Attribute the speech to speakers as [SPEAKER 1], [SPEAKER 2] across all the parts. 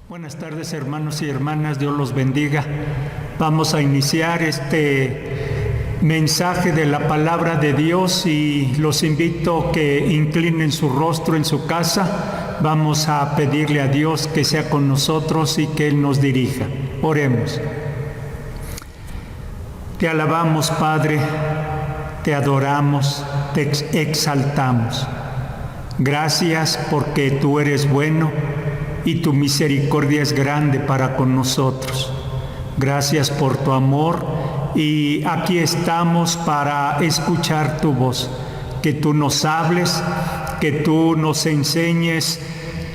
[SPEAKER 1] Buenas tardes, hermanos y hermanas, Dios los bendiga. Vamos a iniciar este mensaje de la palabra de Dios y los invito a que inclinen su rostro en su casa. Vamos a pedirle a Dios que sea con nosotros y que Él nos dirija. Oremos. Te alabamos, Padre, te adoramos, te exaltamos. Gracias porque tú eres bueno y tu misericordia es grande para con nosotros. Gracias por tu amor y aquí estamos para escuchar tu voz, que tú nos hables, que tú nos enseñes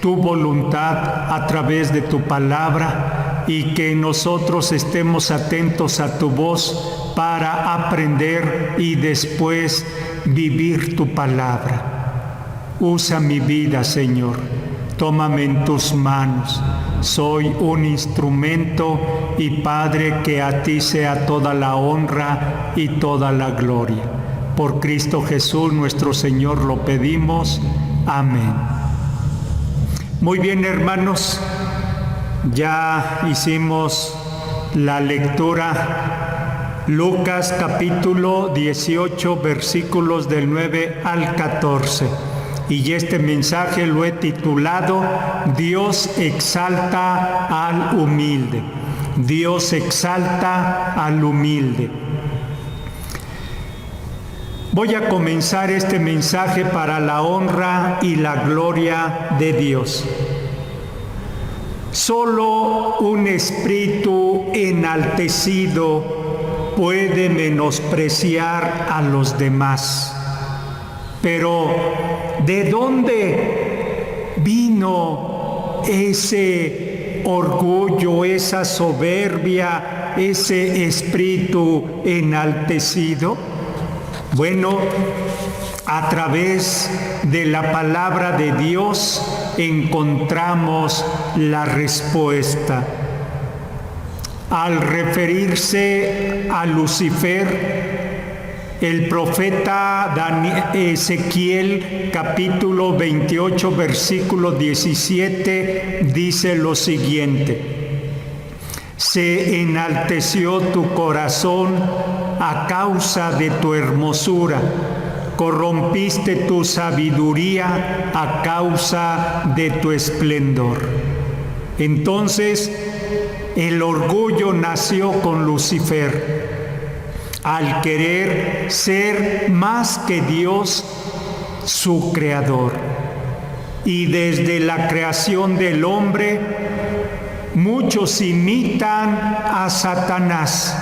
[SPEAKER 1] tu voluntad a través de tu palabra y que nosotros estemos atentos a tu voz para aprender y después vivir tu palabra. Usa mi vida, Señor. Tómame en tus manos. Soy un instrumento y Padre, que a ti sea toda la honra y toda la gloria. Por Cristo Jesús nuestro Señor lo pedimos. Amén. Muy bien, hermanos, ya hicimos la lectura. Lucas capítulo 18, versículos del 9 al 14. Y este mensaje lo he titulado Dios exalta al humilde. Dios exalta al humilde. Voy a comenzar este mensaje para la honra y la gloria de Dios. Solo un espíritu enaltecido puede menospreciar a los demás. Pero, ¿de dónde vino ese orgullo, esa soberbia, ese espíritu enaltecido? Bueno, a través de la palabra de Dios encontramos la respuesta. Al referirse a Lucifer, el profeta Ezequiel, capítulo 28, versículo 17, dice lo siguiente: se enalteció tu corazón a causa de tu hermosura, corrompiste tu sabiduría a causa de tu esplendor. Entonces, el orgullo nació con Lucifer. Al querer ser más que Dios, su creador. Y desde la creación del hombre, muchos imitan a Satanás,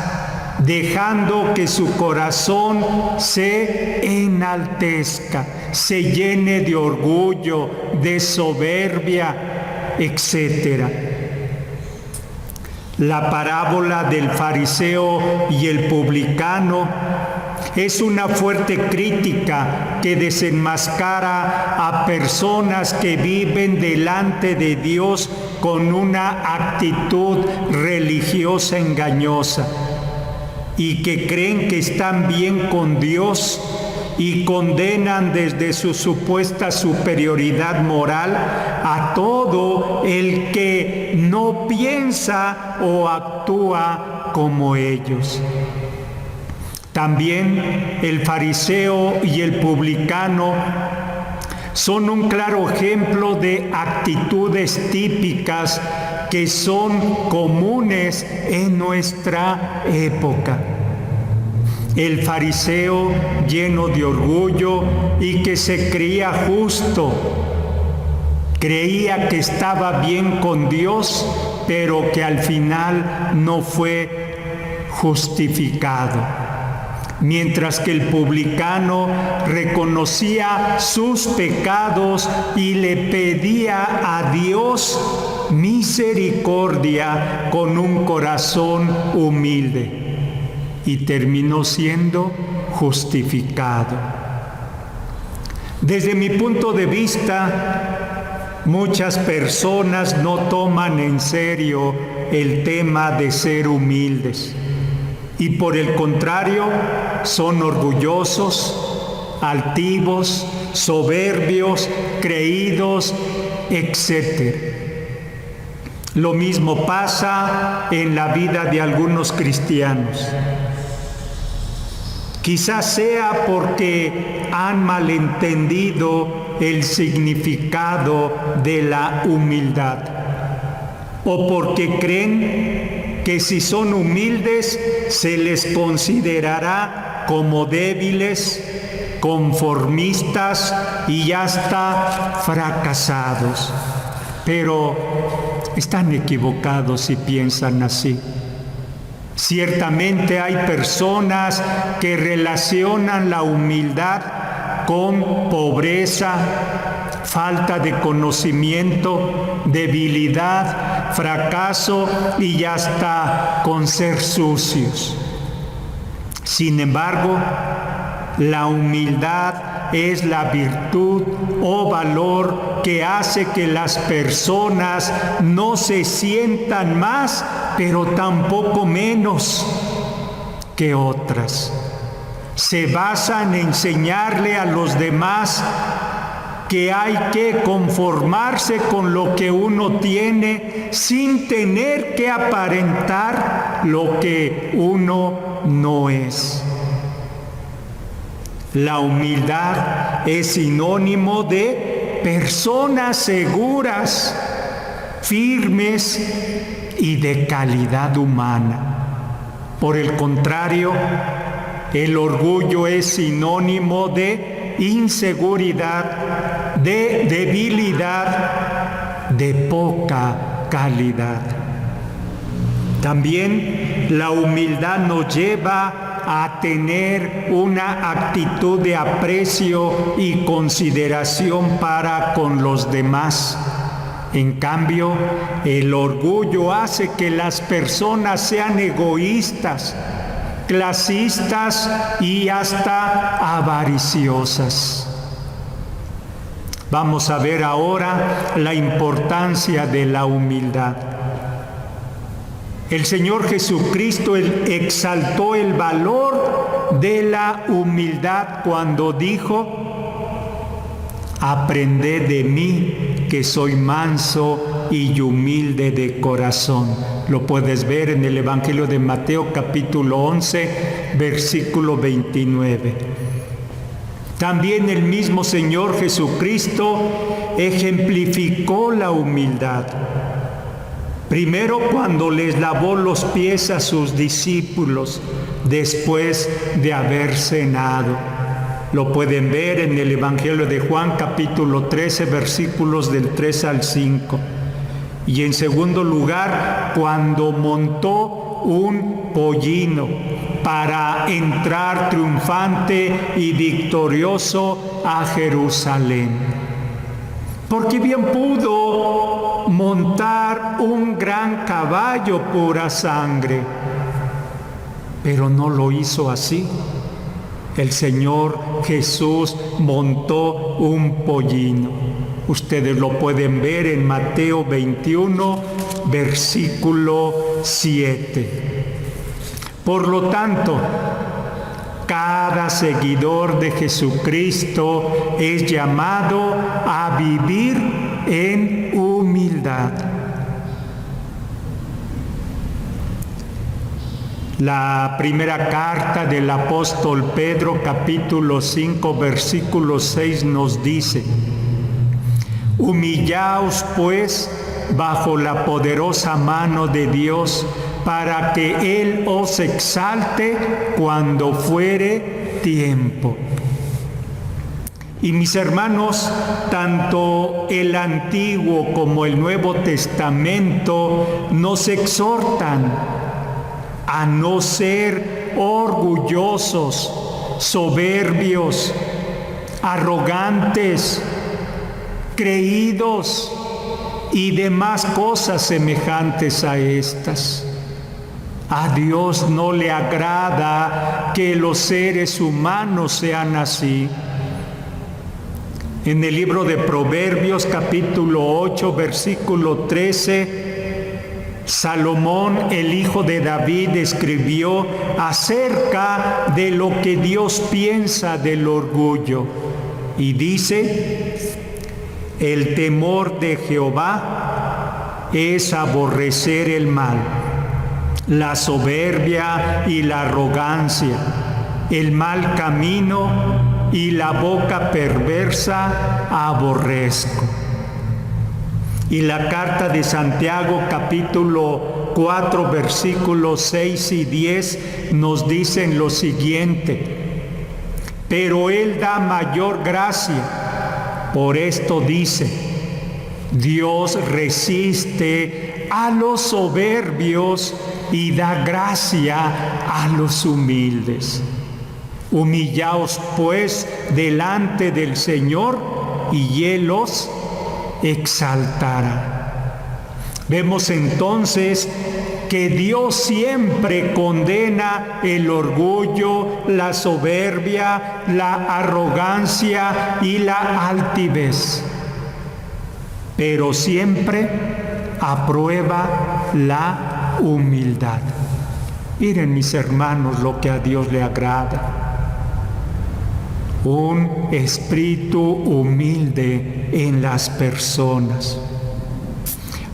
[SPEAKER 1] dejando que su corazón se enaltezca, se llene de orgullo, de soberbia, etc. La parábola del fariseo y el publicano es una fuerte crítica que desenmascara a personas que viven delante de Dios con una actitud religiosa engañosa y que creen que están bien con Dios y condenan desde su supuesta superioridad moral a todo el que no piensa o actúa como ellos. También el fariseo y el publicano son un claro ejemplo de actitudes típicas que son comunes en nuestra época. El fariseo lleno de orgullo y que se creía justo, creía que estaba bien con Dios, pero que al final no fue justificado. Mientras que el publicano reconocía sus pecados y le pedía a Dios misericordia con un corazón humilde. Y terminó siendo justificado. Desde mi punto de vista, muchas personas no toman en serio el tema de ser humildes y por el contrario son orgullosos, altivos, soberbios, creídos, etc. Lo mismo pasa en la vida de algunos cristianos. Quizás sea porque han malentendido el significado de la humildad, o porque creen que si son humildes se les considerará como débiles, conformistas y hasta fracasados. Pero están equivocados si piensan así. Ciertamente hay personas que relacionan la humildad con pobreza, falta de conocimiento, debilidad, fracaso y hasta con ser sucios. Sin embargo, la humildad es la virtud o valor que hace que las personas no se sientan más, pero tampoco menos que otras. Se basa en enseñarle a los demás que hay que conformarse con lo que uno tiene sin tener que aparentar lo que uno no es. La humildad es sinónimo de personas seguras, firmes y de calidad humana. Por el contrario, el orgullo es sinónimo de inseguridad, de debilidad, de poca calidad. También la humildad nos lleva a tener una actitud de aprecio y consideración para con los demás. En cambio, el orgullo hace que las personas sean egoístas, clasistas y hasta avariciosas. Vamos a ver ahora la importancia de la humildad. El Señor Jesucristo exaltó el valor de la humildad cuando dijo: aprended de mí, que soy manso y humilde de corazón. Lo puedes ver en el Evangelio de Mateo capítulo 11, versículo 29. También el mismo Señor Jesucristo ejemplificó la humildad. Primero cuando les lavó los pies a sus discípulos después de haber cenado. Lo pueden ver en el Evangelio de Juan capítulo 13 versículos del 3 al 5. Y en segundo lugar, cuando montó un pollino para entrar triunfante y victorioso a Jerusalén. Porque bien pudo montar un gran caballo pura sangre, pero no lo hizo así. El Señor Jesús montó un pollino. Ustedes lo pueden ver en Mateo 21, versículo 7. Por lo tanto, cada seguidor de Jesucristo es llamado a vivir en humildad. La primera carta del apóstol Pedro, capítulo 5, versículo 6 nos dice: humillaos pues bajo la poderosa mano de Dios, para que Él os exalte cuando fuere tiempo. Y mis hermanos, tanto el Antiguo como el Nuevo Testamento nos exhortan a no ser orgullosos, soberbios, arrogantes, creídos y demás cosas semejantes a estas. A Dios no le agrada que los seres humanos sean así. En el libro de Proverbios, capítulo 8, versículo 13, Salomón, el hijo de David, escribió acerca de lo que Dios piensa del orgullo. Y dice: el temor de Jehová es aborrecer el mal, la soberbia y la arrogancia, el mal camino y la boca perversa aborrezco. Y la carta de Santiago, capítulo 4, versículos 6 y 10, nos dicen lo siguiente: pero Él da mayor gracia. Por esto dice: Dios resiste a los soberbios y da gracia a los humildes. Humillaos pues delante del Señor y Él os exaltará. Vemos entonces que Dios siempre condena el orgullo, la soberbia, la arrogancia y la altivez, pero siempre aprueba la humildad. Miren, mis hermanos, lo que a Dios le agrada: un espíritu humilde en las personas.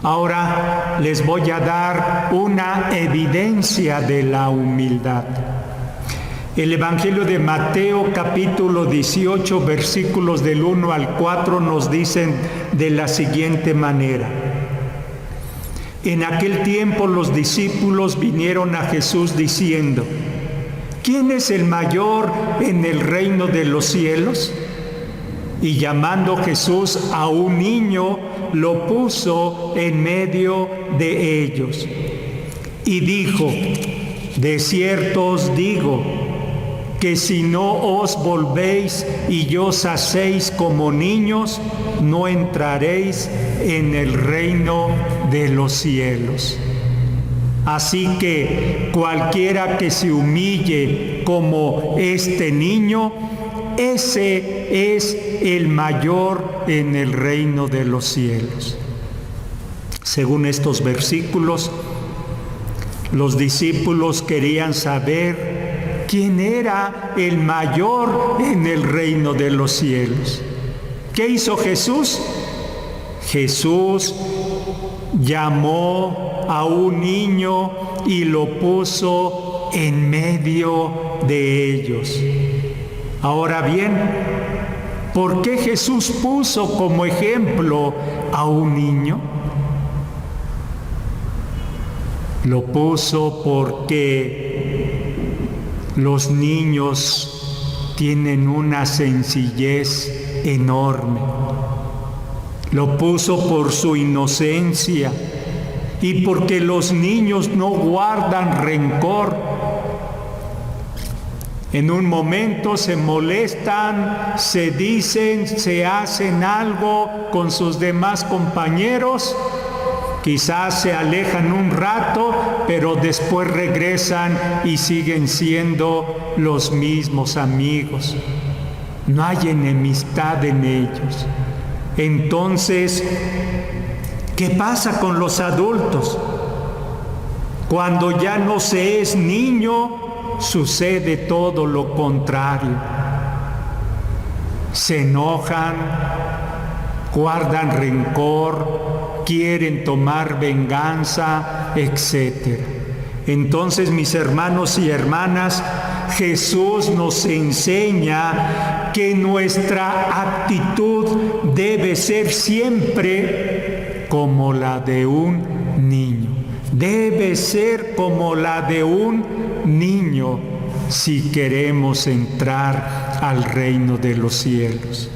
[SPEAKER 1] Ahora les voy a dar una evidencia de la humildad. El Evangelio de Mateo, capítulo 18, versículos del 1 al 4, nos dicen de la siguiente manera: en aquel tiempo los discípulos vinieron a Jesús diciendo: ¿quién es el mayor en el reino de los cielos? Y llamando Jesús a un niño, lo puso en medio de ellos. Y dijo: de cierto os digo, que si no os volvéis y os hacéis como niños, no entraréis en el reino de los cielos. Así que cualquiera que se humille como este niño, ese es el mayor en el reino de los cielos. Según estos versículos, los discípulos querían saber quién era el mayor en el reino de los cielos. ¿Qué hizo Jesús? Jesús llamó a un niño y lo puso en medio de ellos. Ahora bien, ¿por qué Jesús puso como ejemplo a un niño? Lo puso porque los niños tienen una sencillez enorme. Lo puso por su inocencia y porque los niños no guardan rencor. En un momento se molestan, se dicen, se hacen algo con sus demás compañeros, quizás se alejan un rato, pero después regresan y siguen siendo los mismos amigos. No hay enemistad en ellos. Entonces, ¿qué pasa con los adultos? Cuando ya no se es niño, sucede todo lo contrario. Se enojan, guardan rencor, quieren tomar venganza, etc. Entonces, mis hermanos y hermanas, Jesús nos enseña que nuestra actitud debe ser siempre como la de un niño. Debe ser como la de un niño si queremos entrar al reino de los cielos.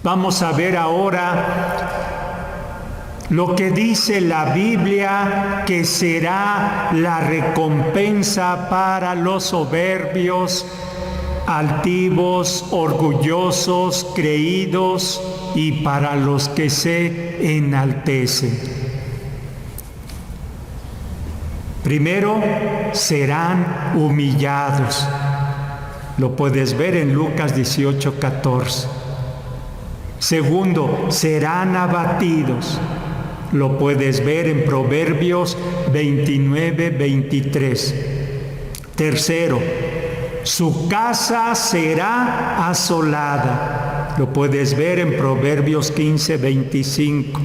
[SPEAKER 1] Vamos a ver ahora lo que dice la Biblia que será la recompensa para los soberbios, altivos, orgullosos, creídos y para los que se enaltecen. Primero, serán humillados. Lo puedes ver en Lucas 18:14. Segundo, serán abatidos. Lo puedes ver en Proverbios 29:23. Tercero, su casa será asolada. Lo puedes ver en Proverbios 15:25.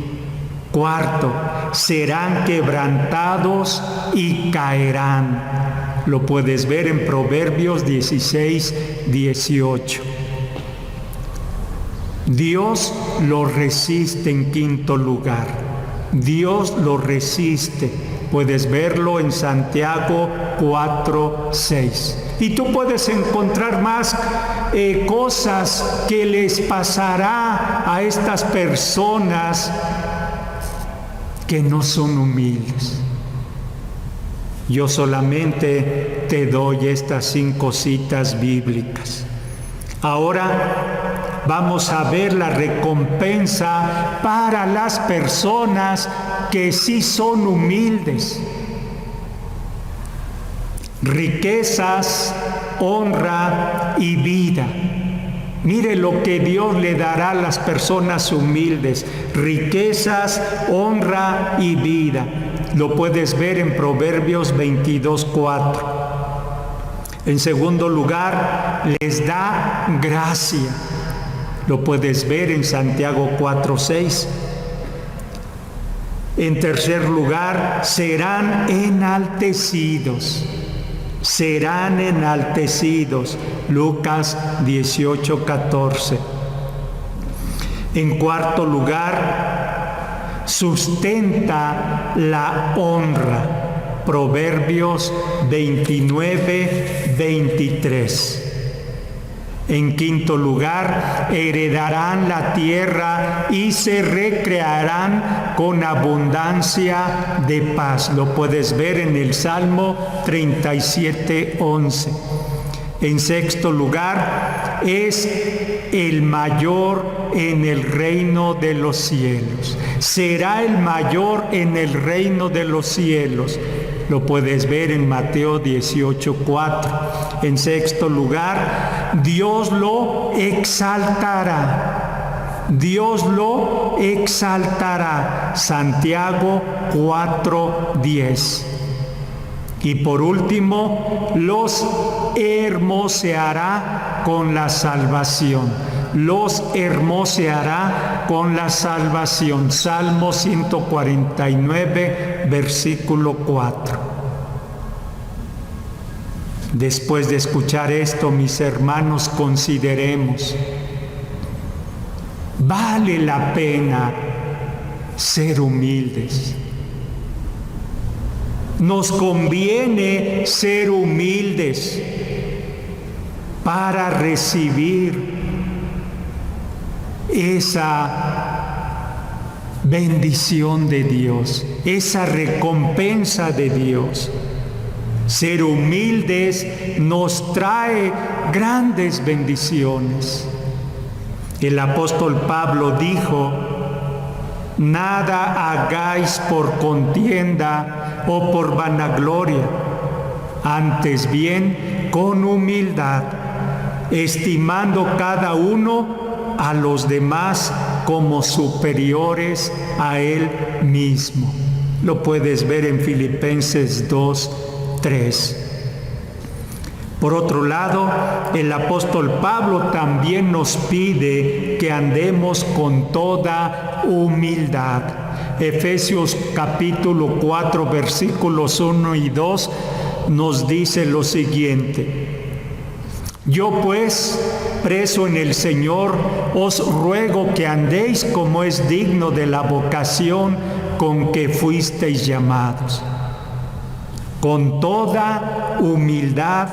[SPEAKER 1] Cuarto, serán quebrantados y caerán. Lo puedes ver en Proverbios 16, 18. Dios lo resiste en quinto lugar. Dios lo resiste. Puedes verlo en Santiago 4, 6. Y tú puedes encontrar más cosas que les pasará a estas personas que no son humildes. Yo solamente te doy estas 5 citas bíblicas. Ahora vamos a ver la recompensa para las personas que sí son humildes. Riquezas, honra y vida. Mire lo que Dios le dará a las personas humildes: riquezas, honra y vida. Lo puedes ver en Proverbios 22, 4. En segundo lugar, les da gracia. Lo puedes ver en Santiago 4, 6. En tercer lugar, serán enaltecidos. Serán enaltecidos. Lucas 18, 14. En cuarto lugar, sustenta la honra. Proverbios 29, 23. En quinto lugar, heredarán la tierra y se recrearán con abundancia de paz. Lo puedes ver en el Salmo 37, 11. En sexto lugar, es el mayor en el reino de los cielos. Será el mayor en el reino de los cielos. Lo puedes ver en Mateo 18, 4. En sexto lugar, Dios lo exaltará. Dios lo exaltará. Santiago 4, 10. Y por último, los hermoseará con la salvación. Los hermoseará con la salvación. Salmo 149, versículo 4. Después de escuchar esto, mis hermanos, consideremos: ¿vale la pena ser humildes? Nos conviene ser humildes para recibir esa bendición de Dios, esa recompensa de Dios. Ser humildes nos trae grandes bendiciones. El apóstol Pablo dijo: nada hagáis por contienda o por vanagloria, antes bien con humildad, estimando cada uno a los demás como superiores a él mismo. Lo puedes ver en Filipenses 2, 3. Por otro lado, el apóstol Pablo también nos pide que andemos con toda humildad. Efesios capítulo 4, versículos 1 y 2 nos dice lo siguiente: yo pues, preso en el Señor, os ruego que andéis como es digno de la vocación con que fuisteis llamados, con toda humildad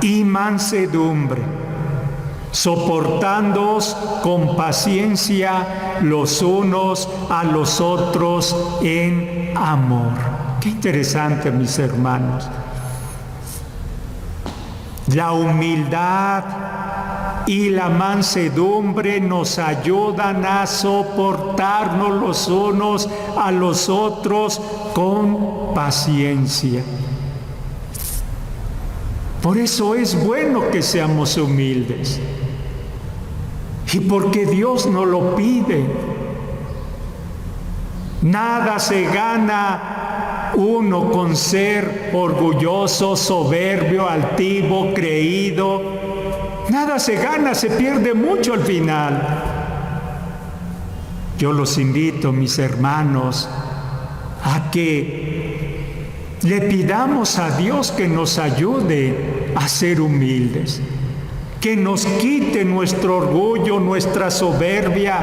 [SPEAKER 1] y mansedumbre, soportándoos con paciencia los unos a los otros en amor. Qué interesante, mis hermanos. La humildad y la mansedumbre nos ayudan a soportarnos los unos a los otros con paciencia. Por eso es bueno que seamos humildes. Y porque Dios nos lo pide. Nada se gana uno con ser orgulloso, soberbio, altivo, creído. Nada se gana, se pierde mucho al final. Yo los invito, mis hermanos, a que le pidamos a Dios que nos ayude a ser humildes, que nos quite nuestro orgullo, nuestra soberbia,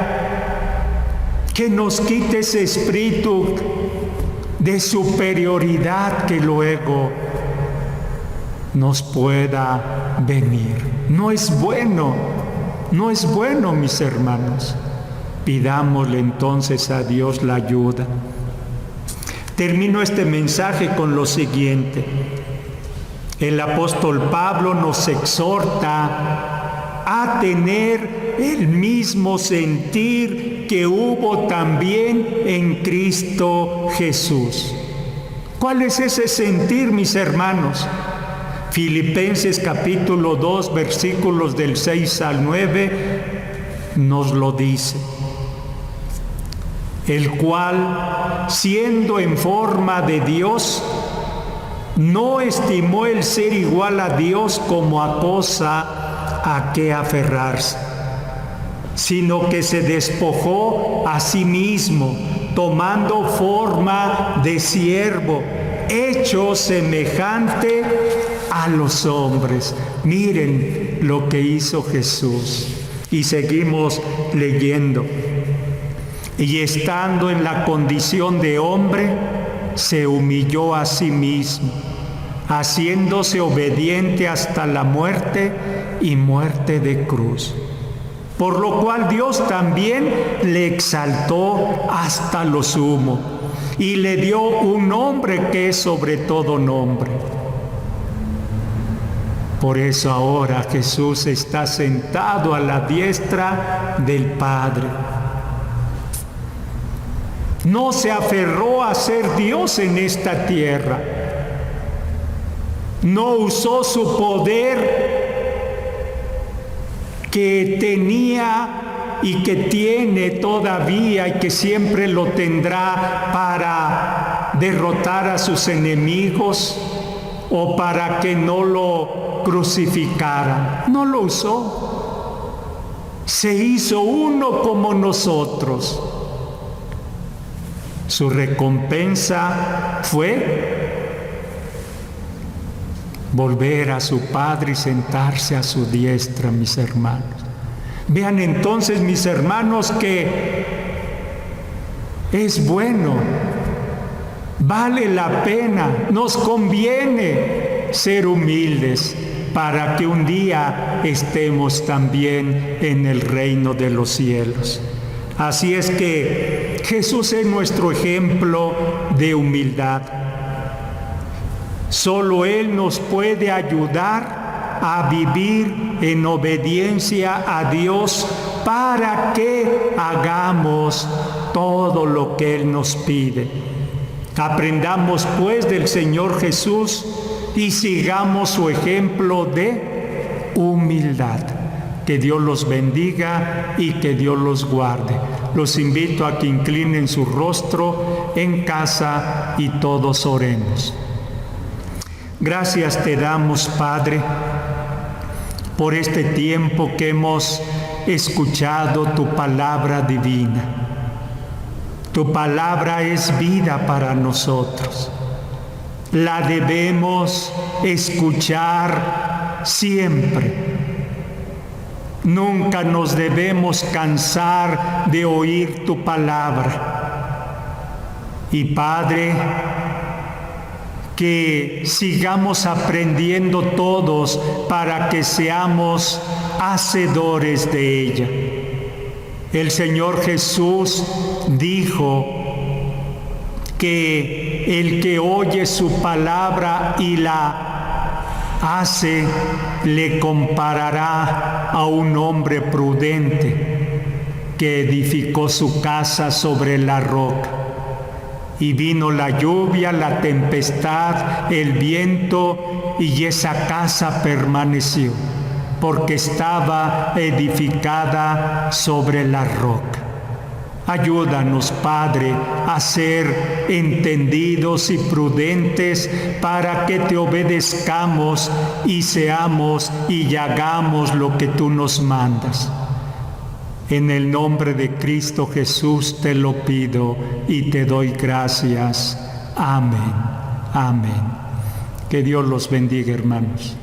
[SPEAKER 1] que nos quite ese espíritu de superioridad que luego nos pueda venir. No es bueno, mis hermanos. Pidámosle entonces a Dios la ayuda. Termino este mensaje con lo siguiente. El apóstol Pablo nos exhorta a tener el mismo sentir que hubo también en Cristo Jesús. ¿Cuál es ese sentir, mis hermanos? Filipenses capítulo 2, versículos del 6 al 9, nos lo dice. El cual, siendo en forma de Dios, no estimó el ser igual a Dios como a cosa a que aferrarse, sino que se despojó a sí mismo, tomando forma de siervo, hecho semejante a los hombres. Miren lo que hizo Jesús. Y seguimos leyendo. Y estando en la condición de hombre, se humilló a sí mismo, haciéndose obediente hasta la muerte y muerte de cruz. Por lo cual Dios también le exaltó hasta lo sumo y le dio un nombre que es sobre todo nombre. Por eso ahora Jesús está sentado a la diestra del Padre. No se aferró a ser Dios en esta tierra. No usó su poder que tenía y que tiene todavía y que siempre lo tendrá para derrotar a sus enemigos o para que no lo crucificaran. No lo usó. Se hizo uno como nosotros. Su recompensa fue volver a su Padre y sentarse a su diestra, mis hermanos. Vean entonces, mis hermanos, que es bueno, vale la pena, nos conviene ser humildes para que un día estemos también en el reino de los cielos. Así es que Jesús es nuestro ejemplo de humildad. Solo Él nos puede ayudar a vivir en obediencia a Dios para que hagamos todo lo que Él nos pide. Aprendamos pues del Señor Jesús y sigamos su ejemplo de humildad. Que Dios los bendiga y que Dios los guarde. Los invito a que inclinen su rostro en casa y todos oremos. Gracias te damos, Padre, por este tiempo que hemos escuchado tu palabra divina. Tu palabra es vida para nosotros. La debemos escuchar siempre. Nunca nos debemos cansar de oír tu palabra. Y Padre, que sigamos aprendiendo todos para que seamos hacedores de ella. El Señor Jesús dijo que el que oye su palabra y la hace, le comparará a un hombre prudente que edificó su casa sobre la roca. Y vino la lluvia, la tempestad, el viento, y esa casa permaneció, porque estaba edificada sobre la roca. Ayúdanos, Padre, a ser entendidos y prudentes para que te obedezcamos y seamos y hagamos lo que tú nos mandas. En el nombre de Cristo Jesús te lo pido y te doy gracias. Amén. Amén. Que Dios los bendiga, hermanos.